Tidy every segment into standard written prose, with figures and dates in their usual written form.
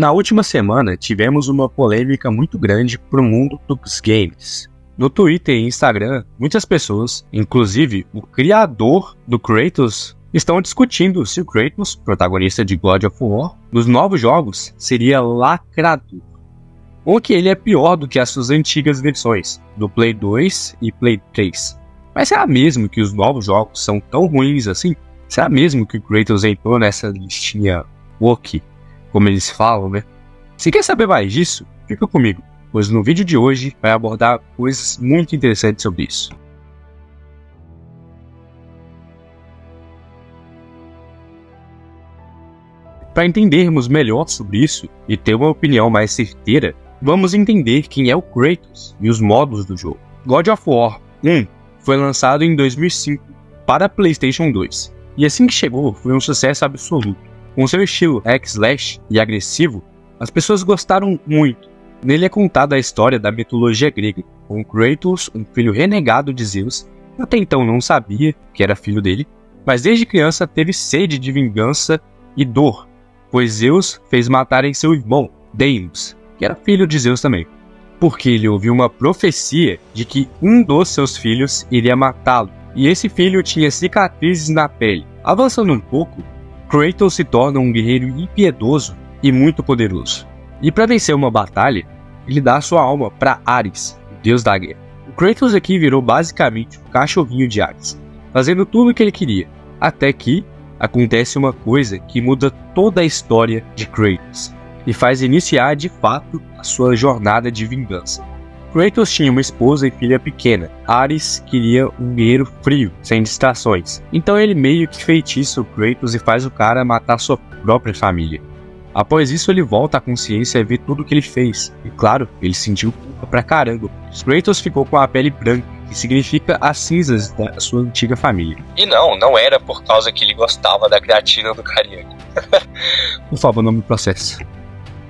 Na última semana, tivemos uma polêmica muito grande para o mundo dos games. No Twitter e Instagram, muitas pessoas, inclusive o criador do Kratos, estão discutindo se o Kratos, protagonista de God of War, nos novos jogos, seria lacrador. Ou que ele é pior do que as suas antigas versões, do Play 2 e Play 3. Mas será mesmo que os novos jogos são tão ruins assim? Será mesmo que o Kratos entrou nessa listinha woke, como eles falam, né? Se quer saber mais disso, fica comigo, pois no vídeo de hoje vai abordar coisas muito interessantes sobre isso. Para entendermos melhor sobre isso e ter uma opinião mais certeira, vamos entender quem é o Kratos e os modos do jogo. God of War 1 foi lançado em 2005 para PlayStation 2, e assim que chegou foi um sucesso absoluto. Com seu estilo hack-slash e agressivo, as pessoas gostaram muito. Nele é contada a história da mitologia grega, com Kratos, um filho renegado de Zeus, que até então não sabia que era filho dele, mas desde criança teve sede de vingança e dor, pois Zeus fez matarem seu irmão, Deimos, que era filho de Zeus também, porque ele ouviu uma profecia de que um dos seus filhos iria matá-lo, e esse filho tinha cicatrizes na pele. Avançando um pouco, Kratos se torna um guerreiro impiedoso e muito poderoso. E para vencer uma batalha, ele dá sua alma para Ares, o deus da guerra. O Kratos aqui virou basicamente o cachorrinho de Ares, fazendo tudo o que ele queria, até que acontece uma coisa que muda toda a história de Kratos e faz iniciar de fato a sua jornada de vingança. Kratos tinha uma esposa e filha pequena. Ares queria um guerreiro frio, sem distrações. Então ele meio que feitiça o Kratos e faz o cara matar sua própria família. Após isso ele volta à consciência e vê tudo o que ele fez. E claro, ele sentiu culpa pra caramba. Kratos ficou com a pele branca, que significa as cinzas da sua antiga família. E não era por causa que ele gostava da creatina do carinha. Por favor, não me processe.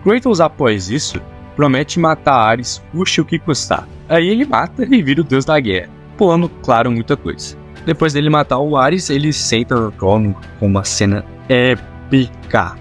Kratos, após isso, promete matar Ares, custe o que custar. Aí ele mata e vira o deus da guerra, pulando, claro, muita coisa. Depois dele matar o Ares, ele senta no trono com uma cena épica.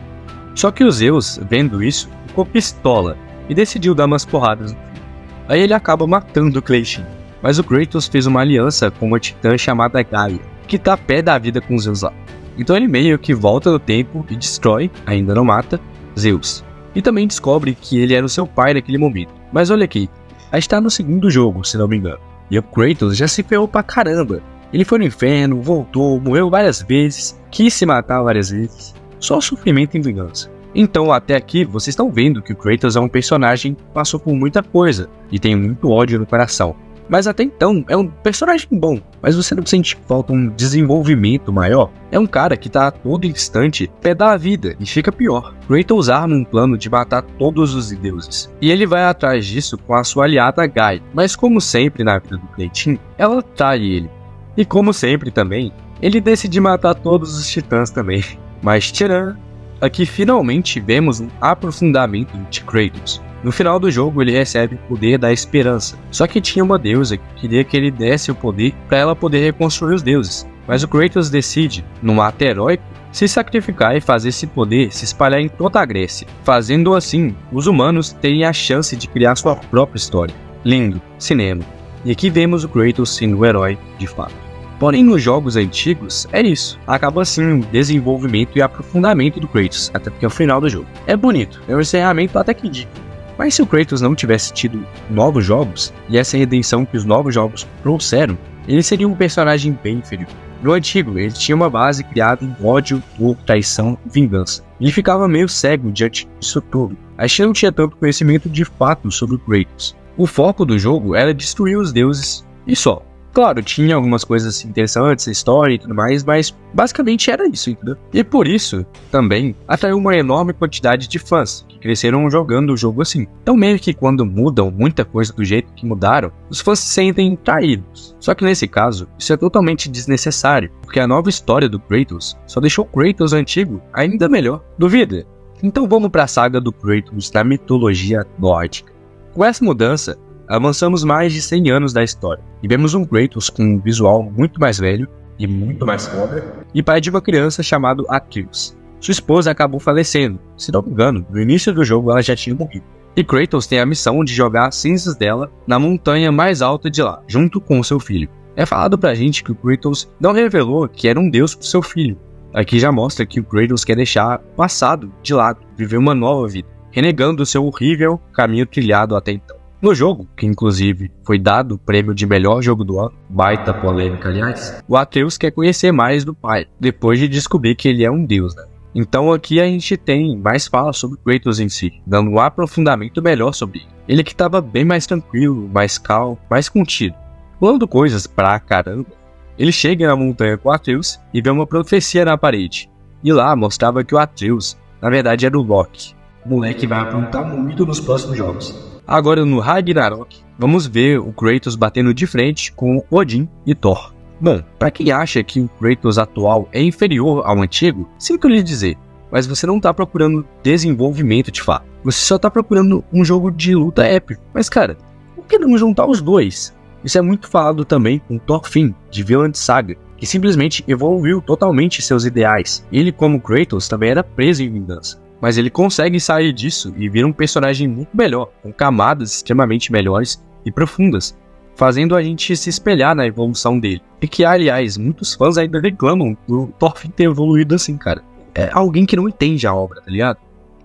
Só que o Zeus, vendo isso, ficou pistola e decidiu dar umas porradas no filho. Aí ele acaba matando o Kratos. Mas o Kratos fez uma aliança com uma titã chamada Gaia, que tá a pé da vida com Zeus lá. Então ele meio que volta no tempo e destrói, ainda não mata, Zeus. E também descobre que ele era o seu pai naquele momento. Mas olha aqui, aí está no segundo jogo, se não me engano. E o Kratos já se ferrou pra caramba. Ele foi no inferno, voltou, morreu várias vezes, quis se matar várias vezes. Só sofrimento e vingança. Então até aqui vocês estão vendo que o Kratos é um personagem que passou por muita coisa e tem muito ódio no coração. Mas até então é um personagem bom, mas você não sente que falta um desenvolvimento maior? É um cara que tá a todo instante pé da vida e fica pior. Kratos arma um plano de matar todos os deuses, e ele vai atrás disso com a sua aliada Gaia. Mas como sempre na vida do Kratos, ela trai ele. E como sempre também, ele decide matar todos os titãs também. Mas tcharam! Aqui finalmente vemos um aprofundamento de Kratos. No final do jogo ele recebe o poder da esperança, só que tinha uma deusa que queria que ele desse o poder para ela poder reconstruir os deuses. Mas o Kratos decide, num ato heróico, se sacrificar e fazer esse poder se espalhar em toda a Grécia, fazendo assim os humanos terem a chance de criar sua própria história. Lindo, cinema. E aqui vemos o Kratos sendo o herói de fato. Porém, nos jogos antigos, é isso. Acaba assim o desenvolvimento e aprofundamento do Kratos, até porque é o final do jogo. É bonito, é um encerramento até que digno. Mas se o Kratos não tivesse tido novos jogos, e essa redenção que os novos jogos trouxeram, ele seria um personagem bem inferior. No antigo, ele tinha uma base criada em ódio, dor, traição e vingança. Ele ficava meio cego diante disso tudo. A gente não tinha tanto conhecimento de fato sobre o Kratos. O foco do jogo era destruir os deuses e só. Claro, tinha algumas coisas interessantes, história e tudo mais, mas basicamente era isso, entendeu? E por isso, também, atraiu uma enorme quantidade de fãs, que cresceram jogando o jogo assim. Então meio que quando mudam muita coisa do jeito que mudaram, os fãs se sentem traídos. Só que nesse caso, isso é totalmente desnecessário, porque a nova história do Kratos só deixou o Kratos antigo ainda melhor. Duvida? Então vamos para a saga do Kratos da mitologia nórdica. Com essa mudança, avançamos mais de 100 anos da história e vemos um Kratos com um visual muito mais velho e muito mais foda e pai de uma criança chamado Atreus. Sua esposa acabou falecendo. Se não me engano, no início do jogo ela já tinha morrido. E Kratos tem a missão de jogar as cinzas dela na montanha mais alta de lá, junto com seu filho. É falado pra gente que o Kratos não revelou que era um deus pro seu filho. Aqui já mostra que o Kratos quer deixar o passado de lado, viver uma nova vida, renegando o seu horrível caminho trilhado até então. No jogo, que inclusive foi dado o prêmio de melhor jogo do ano, baita polêmica aliás, o Atreus quer conhecer mais do pai, depois de descobrir que ele é um deus, né? Então aqui a gente tem mais fala sobre Kratos em si, dando um aprofundamento melhor sobre ele. Ele que estava bem mais tranquilo, mais calmo, mais contido, pulando coisas pra caramba. Ele chega na montanha com Atreus e vê uma profecia na parede, e lá mostrava que o Atreus, na verdade, era o Loki. O moleque vai aprontar muito nos próximos jogos. Agora no Ragnarok, vamos ver o Kratos batendo de frente com Odin e Thor. Bom, pra quem acha que o Kratos atual é inferior ao antigo, sinto lhe dizer, mas você não tá procurando desenvolvimento de fato. Você só tá procurando um jogo de luta épico. Mas cara, por que não juntar os dois? Isso é muito falado também com Thorfinn, de Vinland Saga, que simplesmente evoluiu totalmente seus ideais. Ele, como Kratos, também era preso em vingança. Mas ele consegue sair disso e vira um personagem muito melhor, com camadas extremamente melhores e profundas, fazendo a gente se espelhar na evolução dele. E que, aliás, muitos fãs ainda reclamam do Thorfinn ter evoluído assim, cara. É alguém que não entende a obra, tá ligado?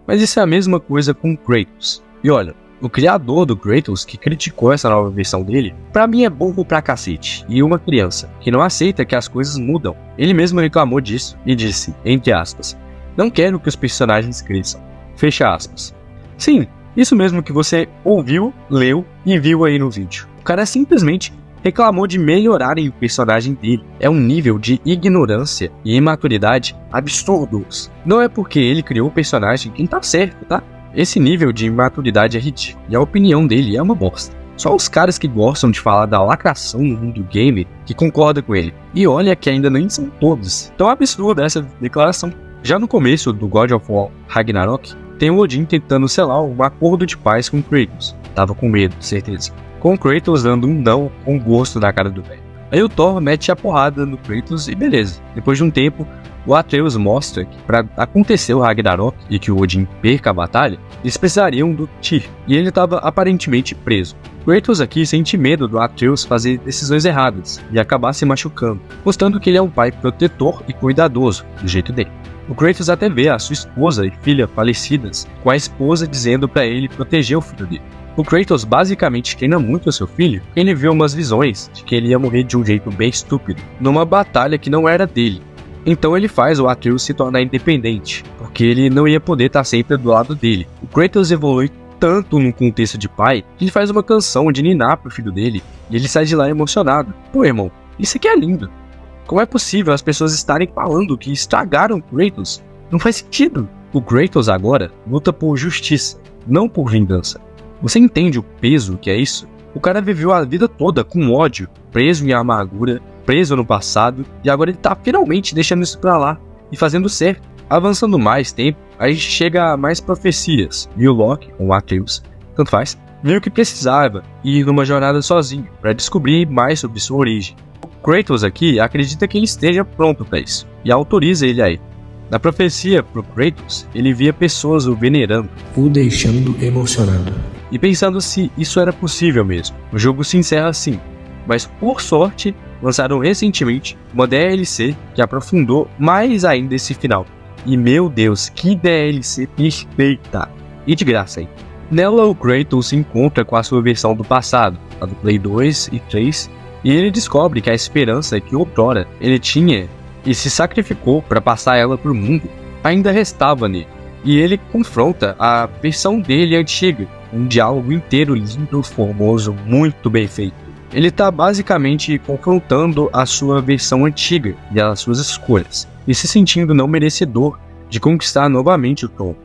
Mas isso é a mesma coisa com Kratos. E olha, o criador do Kratos, que criticou essa nova versão dele, pra mim é burro pra cacete, e uma criança, que não aceita que as coisas mudam. Ele mesmo reclamou disso e disse, entre aspas, não quero que os personagens cresçam. Fecha aspas. Sim, isso mesmo que você ouviu, leu e viu aí no vídeo. O cara simplesmente reclamou de melhorarem o personagem dele. É um nível de ignorância e imaturidade absurdos. Não é porque ele criou o personagem que tá certo, tá? Esse nível de imaturidade é ridículo e a opinião dele é uma bosta. Só os caras que gostam de falar da lacração no mundo game que concordam com ele. E olha que ainda nem são todos. Tão absurda essa declaração. Já no começo do God of War Ragnarok, tem o Odin tentando selar um acordo de paz com Kratos. Tava com medo, certeza. Com Kratos dando um não com gosto na cara do velho. Aí o Thor mete a porrada no Kratos e beleza. Depois de um tempo, o Atreus mostra que para acontecer o Ragnarok e que o Odin perca a batalha, eles precisariam do Tyr, e ele estava aparentemente preso. Kratos aqui sente medo do Atreus fazer decisões erradas e acabar se machucando, mostrando que ele é um pai protetor e cuidadoso, do jeito dele. O Kratos até vê a sua esposa e filha falecidas, com a esposa dizendo para ele proteger o filho dele. O Kratos basicamente treina muito o seu filho, porque ele viu umas visões de que ele ia morrer de um jeito bem estúpido, numa batalha que não era dele. Então ele faz o Atreus se tornar independente, porque ele não ia poder estar sempre do lado dele. O Kratos evolui tanto no contexto de pai, que ele faz uma canção de ninar pro filho dele, e ele sai de lá emocionado. Pô, irmão, isso aqui é lindo. Como é possível as pessoas estarem falando que estragaram Kratos? Não faz sentido. O Kratos agora luta por justiça, não por vingança. Você entende o peso que é isso? O cara viveu a vida toda com ódio, preso em amargura, preso no passado, e agora ele tá finalmente deixando isso pra lá e fazendo certo. Avançando mais tempo, a gente chega a mais profecias, e o Loki, ou o Atreus, tanto faz, viu que precisava ir numa jornada sozinho, para descobrir mais sobre sua origem. O Kratos aqui acredita que ele esteja pronto para isso, e autoriza ele a ir. Na profecia pro Kratos, ele via pessoas o venerando, o deixando emocionado. E pensando se isso era possível mesmo. O jogo se encerra assim, mas por sorte, lançaram recentemente uma DLC que aprofundou mais ainda esse final. E meu Deus, que DLC perfeita! E de graça aí. Nela o Kratos se encontra com a sua versão do passado, a do Play 2 e 3, e ele descobre que a esperança que outrora ele tinha e se sacrificou para passar ela pro mundo, ainda restava nele. E ele confronta a versão dele antiga, um diálogo inteiro lindo, formoso, muito bem feito. Ele está basicamente confrontando a sua versão antiga e as suas escolhas, e se sentindo não merecedor de conquistar novamente o trono.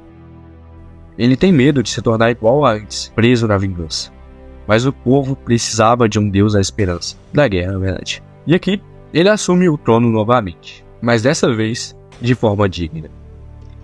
Ele tem medo de se tornar igual a antes, preso na vingança. Mas o povo precisava de um deus à esperança, da guerra, na verdade. E aqui, ele assume o trono novamente, mas dessa vez de forma digna.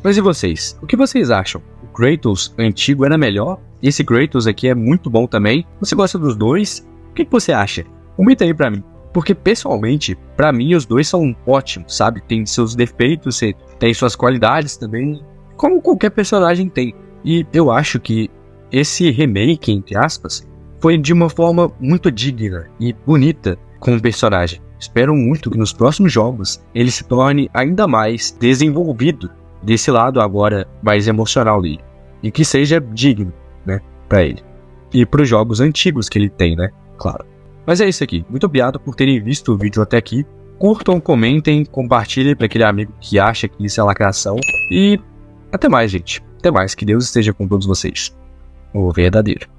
Mas e vocês? O que vocês acham? O Kratos antigo era melhor? Esse Kratos aqui é muito bom também? Você gosta dos dois? O que você acha? Comenta aí pra mim. Porque, pessoalmente, pra mim, os dois são ótimos, sabe? Tem seus defeitos, tem suas qualidades também, como qualquer personagem tem. E eu acho que esse remake, entre aspas, foi de uma forma muito digna e bonita com o personagem. Espero muito que nos próximos jogos ele se torne ainda mais desenvolvido desse lado agora mais emocional dele. E que seja digno, né, pra ele. E pros jogos antigos que ele tem, né, claro. Mas é isso aqui. Muito obrigado por terem visto o vídeo até aqui. Curtam, comentem, compartilhem para aquele amigo que acha que isso é lacração. E até mais, gente. Até mais. Que Deus esteja com todos vocês. O verdadeiro.